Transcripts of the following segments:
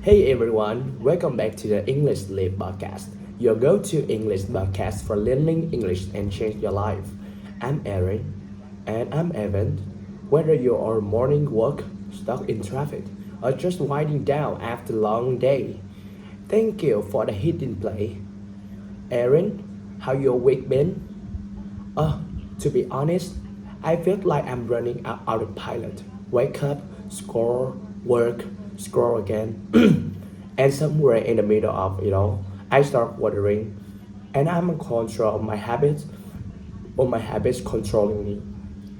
Hey everyone, welcome back to the English Live podcast, your go-to English podcast for learning English and change your life. I'm Aaron, and I'm Evan. Whether you're on morning walk, stuck in traffic, or just winding down after a long day, thank you for the hidden play. Aaron, how your week been? To be honest, I feel like I'm running out autopilot. Wake up, scroll, work, scroll again, and somewhere in the middle of it all, I start wondering, and I'm in control of my habits, or my habits controlling me.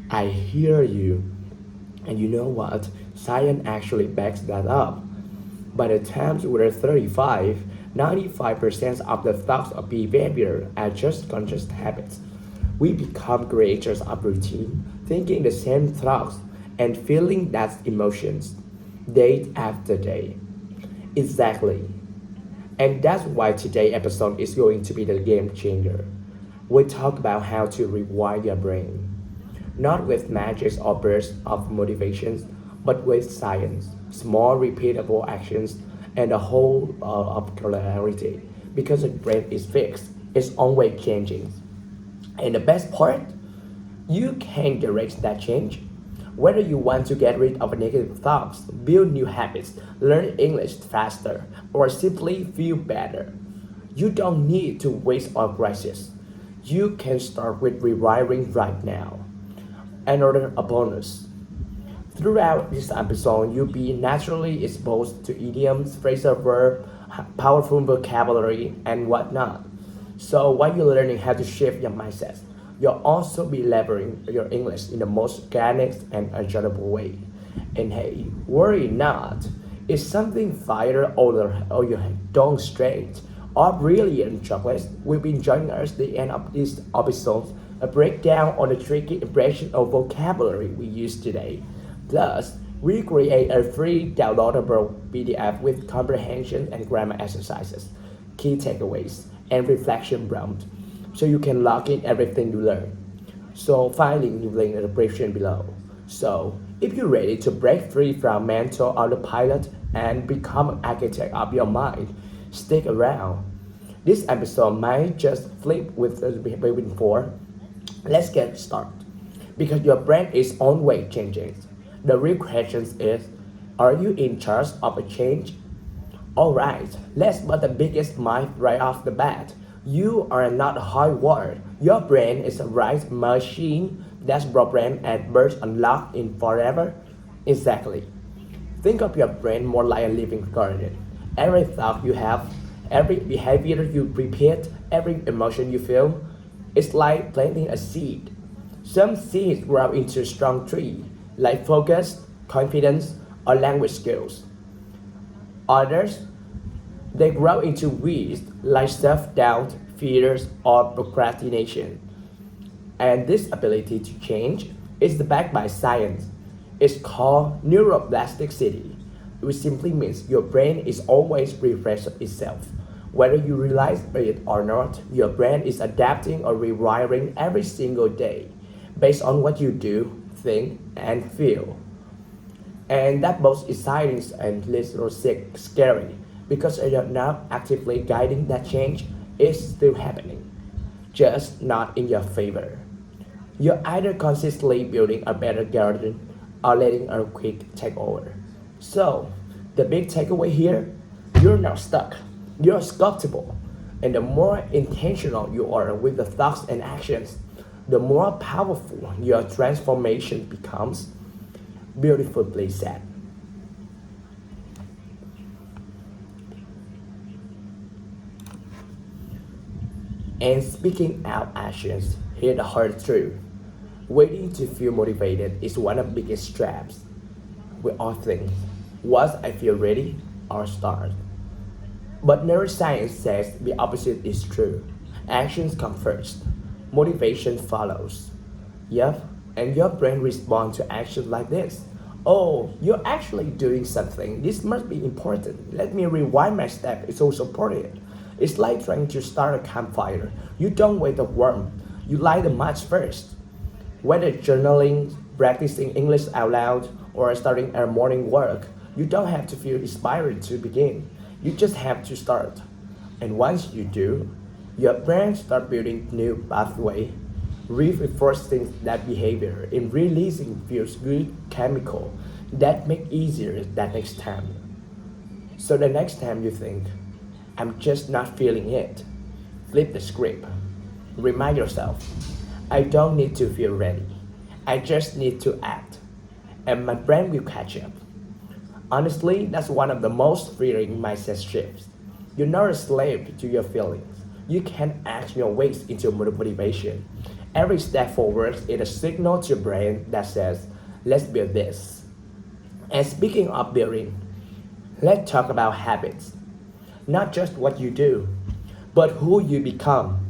I hear you, and you know what? Science actually backs that up. By the time we're 35, 95% of the thoughts of behavior are just conscious habits. We become creatures of routine, thinking the same thoughts and feeling that emotions, day after day. Exactly. And that's why today's episode is going to be the game changer. We talk about how to rewire your brain, not with magic or bursts of motivations, but with science, small repeatable actions, and a whole of clarity. Because the brain is fixed, it's always changing. And the best part, you can direct that change. Whether you want to get rid of negative thoughts, build new habits, learn English faster, or simply feel better, you don't need to wait or crisis. You can start with rewiring right now. Another bonus. Throughout this episode, you'll be naturally exposed to idioms, phrasal verb, powerful vocabulary, and whatnot. So while you're learning how to shift your mindset, you'll also be leveraging your English in the most organic and enjoyable way. And hey, worry not. If something fire or you don't straight or brilliant chocolates will be joining us at the end of this episode, a breakdown on the tricky impression of vocabulary we use today. Plus, we create a free downloadable PDF with comprehension and grammar exercises, key takeaways, and reflection prompt, so you can log in everything you learn. So finding the link in the description below. So if you're ready to break free from mental autopilot and become an architect of your mind, stick around. This episode might just flip with the before. Let's get started. Because your brain is always changing. The real question is, are you in charge of a change? Alright, let's put the biggest myth right off the bat. You are not hardwired. Your brain is a right machine that's programmed at birth and locked in forever. Exactly. Think of your brain more like a living garden. Every thought you have, every behavior you repeat, every emotion you feel, it's like planting a seed. Some seeds grow into a strong tree, like focus, confidence, or language skills. Others, they grow into weeds like self-doubt, fears, or procrastination. And this ability to change is backed by science. It's called neuroplasticity, which simply means your brain is always refreshing itself. Whether you realize it or not, your brain is adapting or rewiring every single day based on what you do, think, and feel. And that both exciting and little scary because you're not actively guiding that change, it's still happening, just not in your favor. You're either consistently building a better garden or letting a quick take over. So, the big takeaway here, you're not stuck, you're sculptable. And the more intentional you are with the thoughts and actions, the more powerful your transformation becomes. Beautifully said. And speaking out actions, here's the hard truth. Waiting to feel motivated is one of the biggest traps. We all think, once I feel ready, I'll start. But neuroscience says the opposite is true. Actions come first. Motivation follows. Yep, and your brain responds to actions like this. Oh, you're actually doing something. This must be important. Let me rewind my step. It's so supported. It's like trying to start a campfire. You don't wait the warmth. You light the match first. Whether journaling, practicing English out loud, or starting our morning work, You don't have to feel inspired to begin. You just have to start. And once you do, your brain starts building new pathway, reinforcing that behavior and releasing feels good chemical that make easier that next time. So the next time you think, I'm just not feeling it, flip the script. Remind yourself, I don't need to feel ready. I just need to act. And my brain will catch up. Honestly, that's one of the most freeing mindset shifts. You're not a slave to your feelings. You can act your ways into motivation. Every step forward is a signal to your brain that says, let's build this. And speaking of building, let's talk about habits. Not just what you do, but who you become.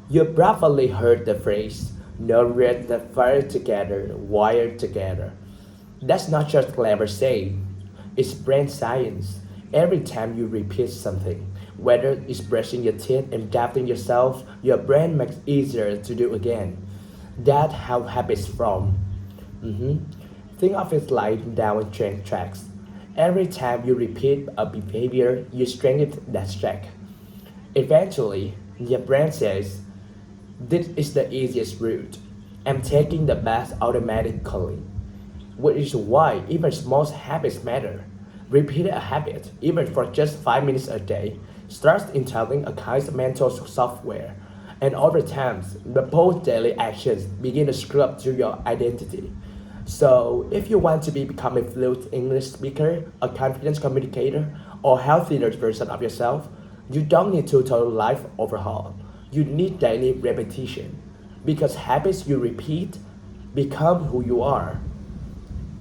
You probably heard the phrase, no red the fire together, wired together. That's not just clever saying, it's brain science. Every time you repeat something, whether it's brushing your teeth and doubting yourself, your brain makes it easier to do again. That's how habits form. Think of it like down train tracks. Every time you repeat a behavior, you strengthen that track. Eventually, your brain says, this is the easiest route. I'm taking the bus automatically. Which is why even small habits matter. Repeat a habit, even for just 5 minutes a day, starts installing a kind of mental software. And over time, the both daily actions begin to scrub to your identity. So, if you want to become a fluent English speaker, a confident communicator, or healthier version of yourself, you don't need to total life overhaul. You need daily repetition. Because habits you repeat become who you are.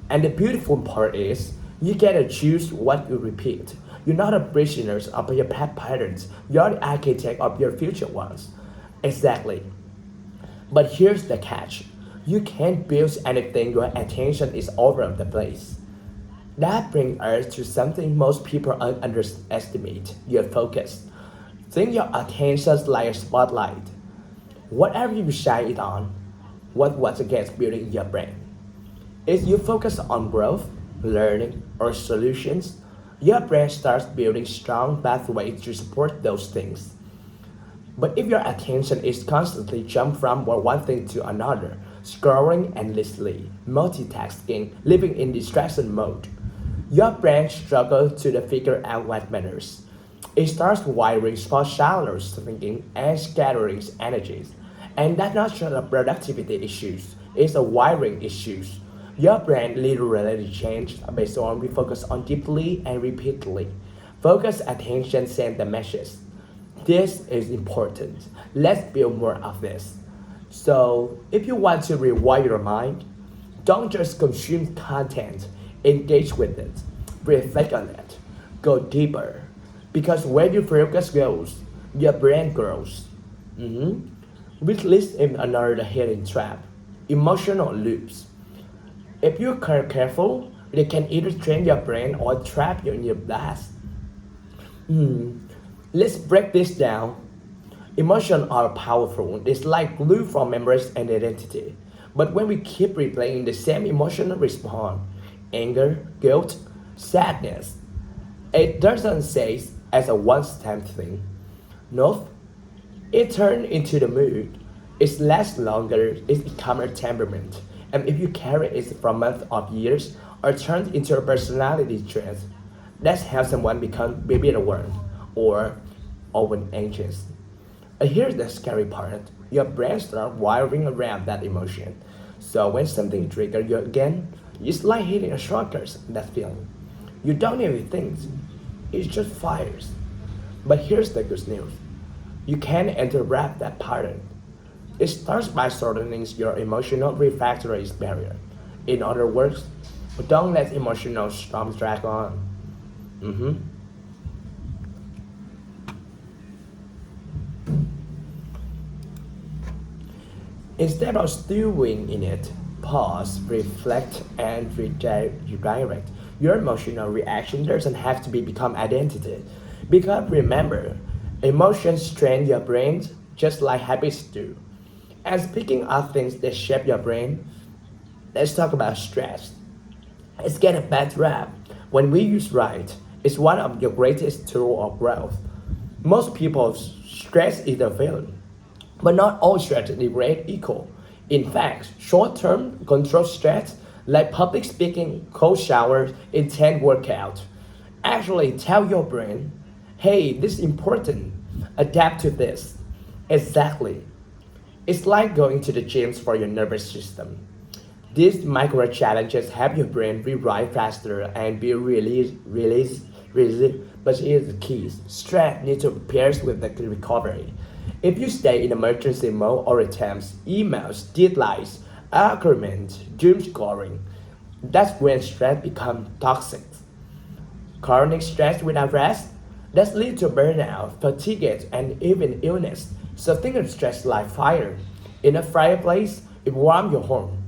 And the beautiful part is, you get to choose what you repeat. You're not a prisoner of your past patterns. You're the architect of your future ones. Exactly. But here's the catch. You can't build anything your attention is over the place. That brings us to something most people underestimate, your focus. Think your attention is like a spotlight. Whatever you shine it on, what once again building your brain. If you focus on growth, learning, or solutions, your brain starts building strong pathways to support those things. But if your attention is constantly jumped from one thing to another, scrolling endlessly, multitasking, living in distraction mode, your brain struggles to figure out what matters. It starts wiring for shallow thinking and scattering energies. And that's not just a productivity issues, it's a wiring issues. Your brain literally changes based on we focus on deeply and repeatedly. Focus attention send the message. This is important. Let's build more of this. So, if you want to rewire your mind, don't just consume content, engage with it, reflect on it, go deeper. Because where your focus goes, your brain grows. Which leads in another hidden trap, emotional loops. If you're careful, they can either train your brain or trap you in your past. Let's break this down. Emotions are powerful. It's like glue for memories and identity. But when we keep replaying the same emotional response, anger, guilt, sadness, it doesn't say as a one-time thing. No, it turns into the mood. It lasts longer. It becomes a temperament. And if you carry it for months or years, or turns into a personality trait, that's how someone becomes bitter one or over anxious. And here's the scary part. Your brain starts wiring around that emotion. So when something triggers you again, it's like hitting a shortcut, that feeling. You don't even think. It just fires. But here's the good news. You can interrupt that pattern. It starts by shortening your emotional refractory barrier. In other words, don't let emotional storms drag on. Instead of stewing in it, pause, reflect, and redirect. Your emotional reaction doesn't have to become identity. Because remember, emotions train your brain just like habits do. And speaking of things that shape your brain, let's talk about stress. It's get a bad rap, when we use right, it's one of the greatest tools of growth. Most people stress is a villain, but not all stress is created equal. In fact, short-term controlled stress, like public speaking, cold showers, intense workout, actually tell your brain, hey, this is important, adapt to this. Exactly. It's like going to the gym for your nervous system. These micro challenges help your brain rewrite faster and be release. But here's the keys. Stress needs to pair with the recovery. If you stay in emergency mode all the time, emails, deadlines, arguments, doom scoring, that's when stress becomes toxic. Chronic stress without rest, that leads to burnout, fatigue, and even illness. So think of stress like fire. In a fireplace, it warms your home.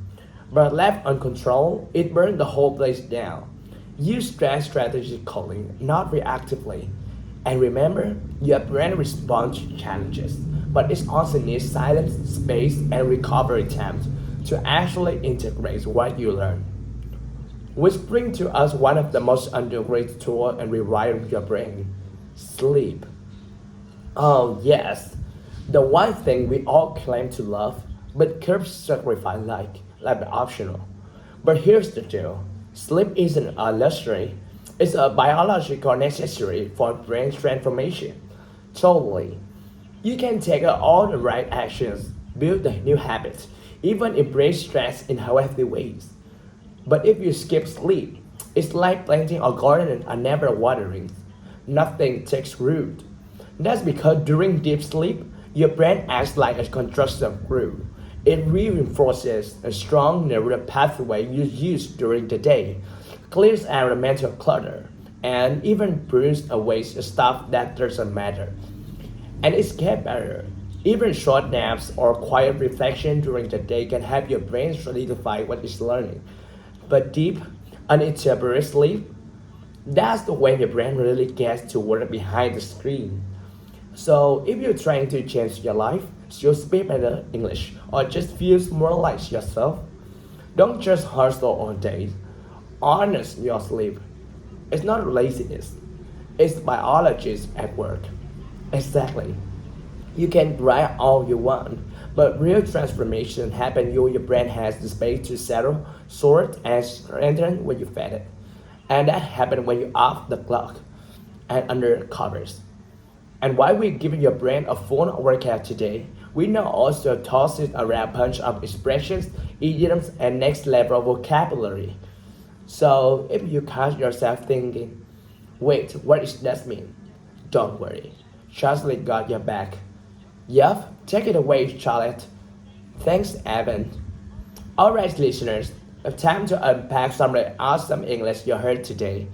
But left uncontrolled, it burns the whole place down. Use stress strategically, not reactively. And remember, your brain responds to challenges, but it also needs silence, space, and recovery time to actually integrate what you learn. Which brings to us one of the most underrated tools in rewiring your brain, sleep. Oh yes, the one thing we all claim to love, but curb sacrifice like optional. But here's the deal. Sleep isn't a luxury. It's a biological necessary for brain transformation. Totally. You can take all the right actions, build the new habits, even embrace stress in healthy ways. But if you skip sleep, it's like planting a garden and never watering. Nothing takes root. That's because during deep sleep, your brain acts like a construction crew. It reinforces a strong neural pathway you use during the day, clears out the mental clutter, and even prunes away stuff that doesn't matter. And it's get better. Even short naps or quiet reflection during the day can help your brain solidify what it's learning. But deep, uninterrupted sleep, that's the way your brain really gets to work behind the screen. So if you're trying to change your life, so speak better English, or just feel more like yourself, don't just hustle all day. Honest your sleep. It's not laziness. It's biology at work. Exactly. You can grind all you want, but real transformation happens when your brain has the space to settle, sort, and strengthen when you fed it. And that happens when you off the clock and under covers. And while we're giving your brain a full workout today, we now also toss it around a bunch of expressions, idioms, and next level vocabulary. So if you catch yourself thinking, wait, what does that mean? Don't worry. Charlie got your back. Yup, take it away, Charlotte. Thanks, Evan. Alright, listeners, time to unpack some of the awesome English you heard today.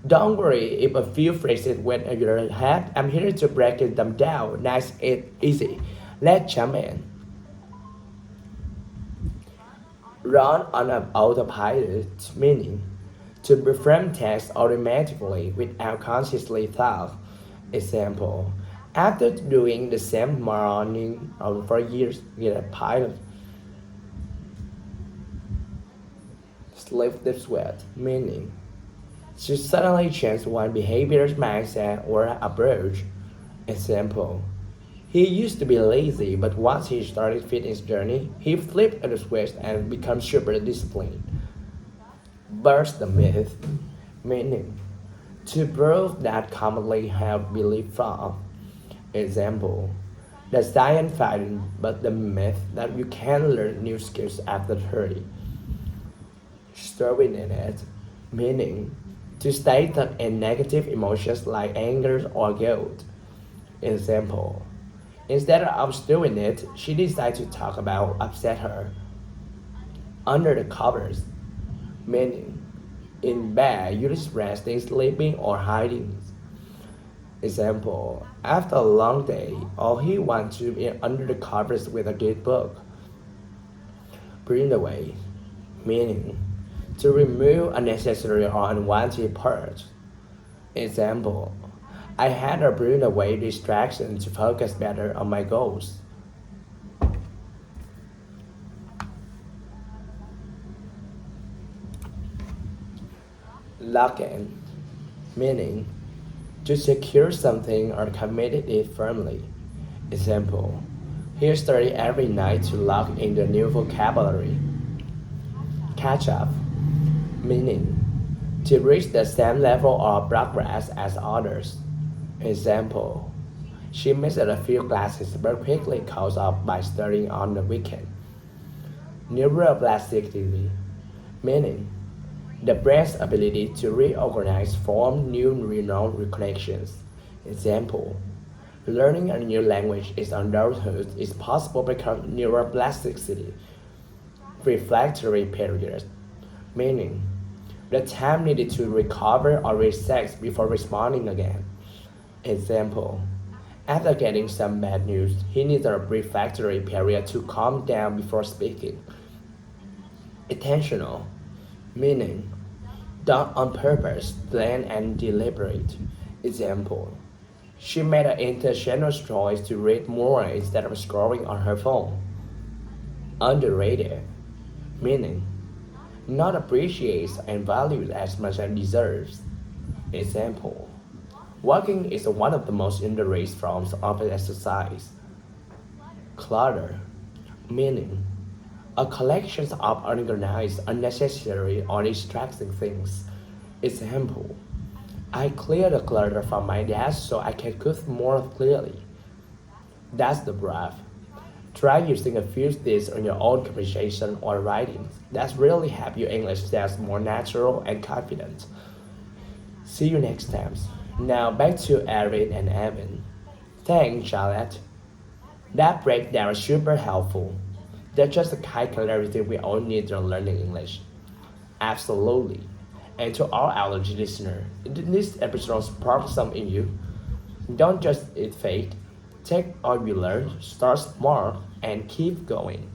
Don't worry if a few phrases went over your head. I'm here to break them down nice and easy. Let's jump in. Run on an autopilot, meaning to perform tasks automatically without consciously thought. Example, after doing the same morning for years with a pilot, slip the sweat, meaning to suddenly change one behavior's mindset or approach. Example, he used to be lazy, but once he started fitness journey, he flipped the switch and became super disciplined. Burst the myth, meaning to prove that commonly held belief from. Example, the science found but the myth that you can learn new skills after 30. Stowing in it, meaning to stay stuck in negative emotions like anger or guilt. Example, instead of stewing it, she decided to talk about what upset her. Under the covers, meaning in bed, you're just resting, sleeping, or hiding. Example, after a long day, all he wants to be under the covers with a good book. Bring away, meaning to remove unnecessary or unwanted parts. Example, I had to bring away distraction to focus better on my goals. Lock in, meaning to secure something or commit it firmly. Example, he studied every night to lock in the new vocabulary. Catch up, meaning to reach the same level of progress as others. Example, she missed a few classes but quickly caught up by studying on the weekend. Neuroplasticity, meaning the brain's ability to reorganize, form new neural connections. Example, learning a new language in adulthood is possible because neuroplasticity. Refractory period, meaning the time needed to recover or reset before responding again. Example, after getting some bad news, he needs a refractory period to calm down before speaking. Intentional, meaning done on purpose, planned and deliberate. Example, she made an intentional choice to read more instead of scrolling on her phone. Underrated, meaning not appreciated and valued as much as deserves. Example, walking is one of the most underrated forms of exercise. Clutter, meaning a collection of unorganized, unnecessary, or distracting things. Example, I clear the clutter from my desk so I can cook more clearly. That's the breath. Try using a few things on your own conversation or writing. That's really help your English sound more natural and confident. See you next time. Now back to Erin and Evan. Thanks, Charlotte. That breakdown is super helpful. That's just the kind of clarity we all need when learning English. Absolutely. And to all our listeners, did this episode spark some in you? Don't just eat fake. Take all you learn, start small, and keep going.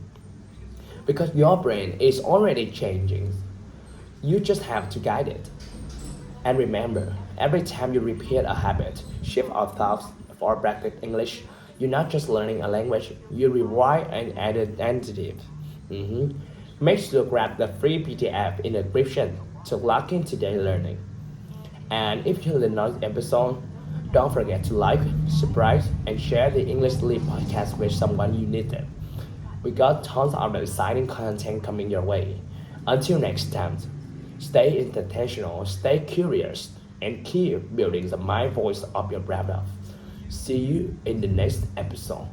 Because your brain is already changing. You just have to guide it. And remember, every time you repeat a habit, shift of thoughts, or practice English, you're not just learning a language, you rewire an identity. Make sure to grab the free PDF in the description to lock in today's learning. And if you learned this episode, don't forget to like, subscribe, and share the English Leap podcast with someone you need it. We got tons of exciting content coming your way. Until next time, stay intentional, stay curious, and keep building the mind voice of your brother. See you in the next episode.